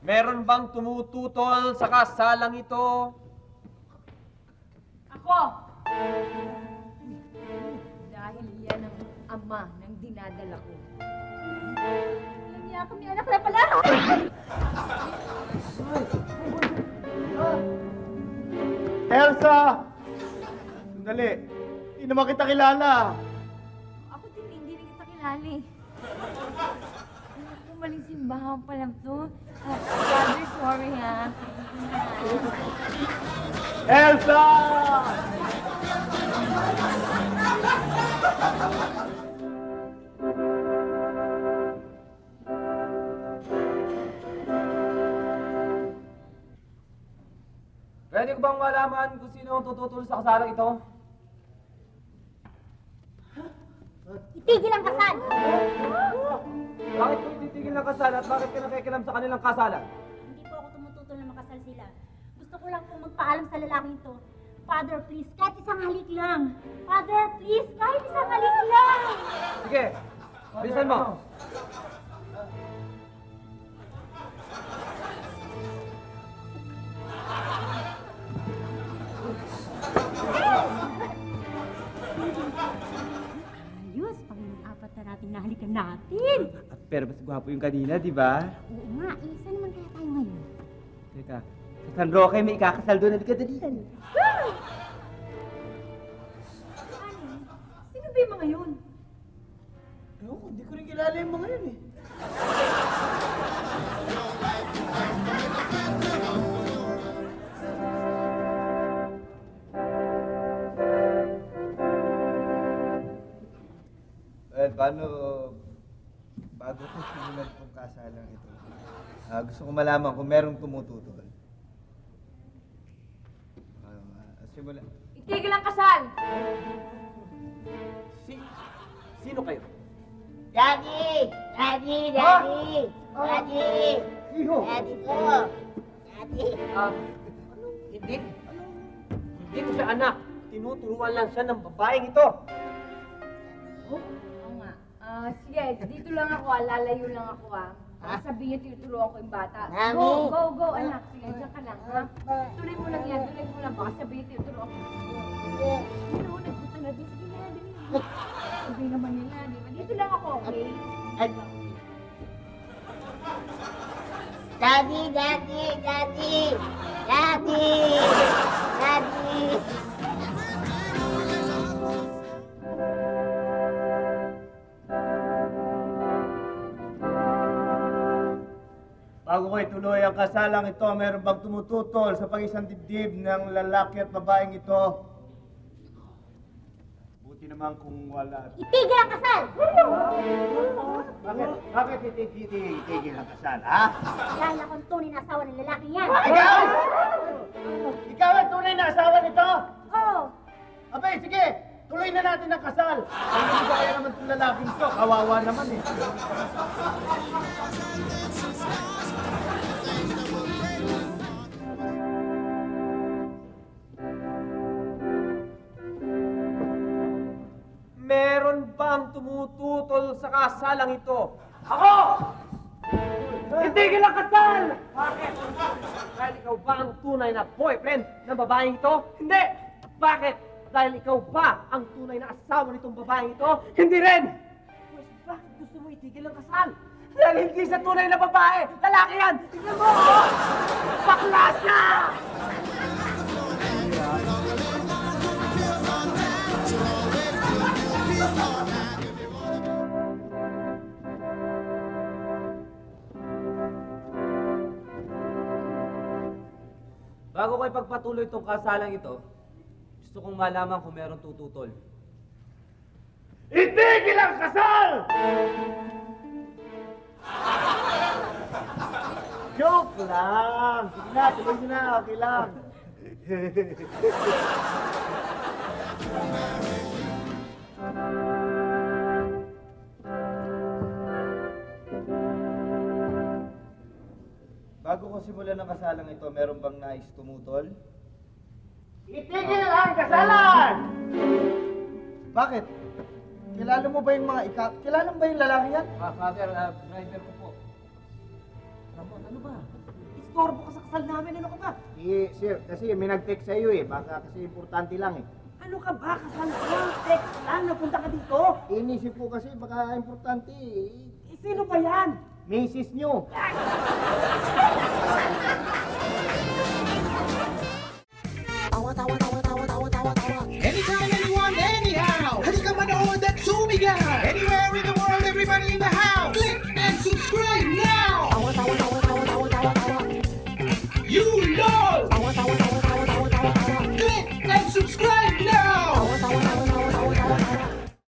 Meron bang tumututol sa kasalang ito? Ako! Dahil yan ang ama ng dinadala ko. Hindi kami anak na pala! Elsa! Sandali. Hindi naman kita kilala. Ako din, hindi rin kita kilala eh. Maling simbahan pa lang to. Father, sorry ha. Elsa! Pwede ko bang malaman kung sino ang tututol sa kasalang ito? Itigil ang kasal! Bakit ko ititigil ang kasal at bakit ka nakikilam sa kanilang kasalan? Hindi po ako tumututol na makasal sila. Gusto ko lang pong magpaalam sa lalaking ito. Father, please, kahit isang halik lang. Father, please, kahit isang halik lang. Sige, bilisan mo. Ayos, pang-apat na natin nahalikan natin. Pero mas gwapo yung kanina, di ba? Oo nga, saan naman kaya tayo ngayon? Teka, sa San Roque may ikakasal doon. Halika dali. Ano? Sino ba yung mga yun? Ewan ko, hindi ko rin kilala yung mga yun eh. Well, paano, bago ko simulan itong kasalang ito, gusto ko malaman kung merong tumututol. Simulan. Itigil ang kasal! Sino kayo? Daddy! Daddy! Daddy! Daddy! Iho! Daddy ko! Daddy! Hindi. Hindi ko siya anak. Tinuturuan lang siya ng babaeng ito. Oo nga. Sige, dito lang ako lalayo lang ako Baka sabihin niyo tinutulungan ko yung bata. Mami! Go, anak. Sige, dyan ka lang, ha? Tuloy mo lang yan, tuloy mo lang. Baka sabihin niyo tinutulungan ko. Ano, nagpunta na din. Sige na, dali. Sabi naman nila, di ba? Dito lang ako, okay? Daddy! Daddy! Daddy! Daddy! Daddy! Bago ko ituloy ang kasalang ito, meron bang tumututol sa pag-isang dibdib ng lalaki at babaeng ito? Buti naman kung wala. Itigil ang kasal! Bakit itigil ang kasal, ha? Dahil akong tunay na asawa ng lalaki yan. Ikaw! Ikaw ang tunay na asawa nito? Oo! Abay, sige! Tuloy na natin ang kasal! Ang hindi kaya naman itong lalaking to, kawawa naman eh. Meron bang tumututol sa kasalang ito? Ako! Itigil ang kasal! Bakit? Dahil ikaw ba ang tunay na boyfriend ng babaeng ito? Hindi! Bakit? Dahil ikaw ba ang tunay na asawa nitong babaeng ito? Hindi rin! Pues bakit gusto mo itigil ang kasal? Dahil hindi sa tunay na babae! Lalaki yan! Tignan mo! Oh! Bakla siya! Bago ko ipagpatuloy itong kasalang ito, gusto kong malaman kung meron tututol. Itigil ang kasal! Joke lang! Sige na, tuloy nyo na, okay lang. Bago ko simulan ang kasalang ito, meron bang nais tumutol? Itigil ang kasalan! Bakit? Kilala mo ba yung mga kilala mo ba yung lalaki yan? Father, driver ko po. Ano ba? Istorbo ka sa kasal namin. Ano ka ba? Eh, sir, kasi may nag-text sa iyo eh. Baka kasi importante lang eh. Ano ka ba? Kasal ka? Text lang. Napunta ka dito. Inisip ko kasi baka importante eh. Sino ba yan? Misis nyo.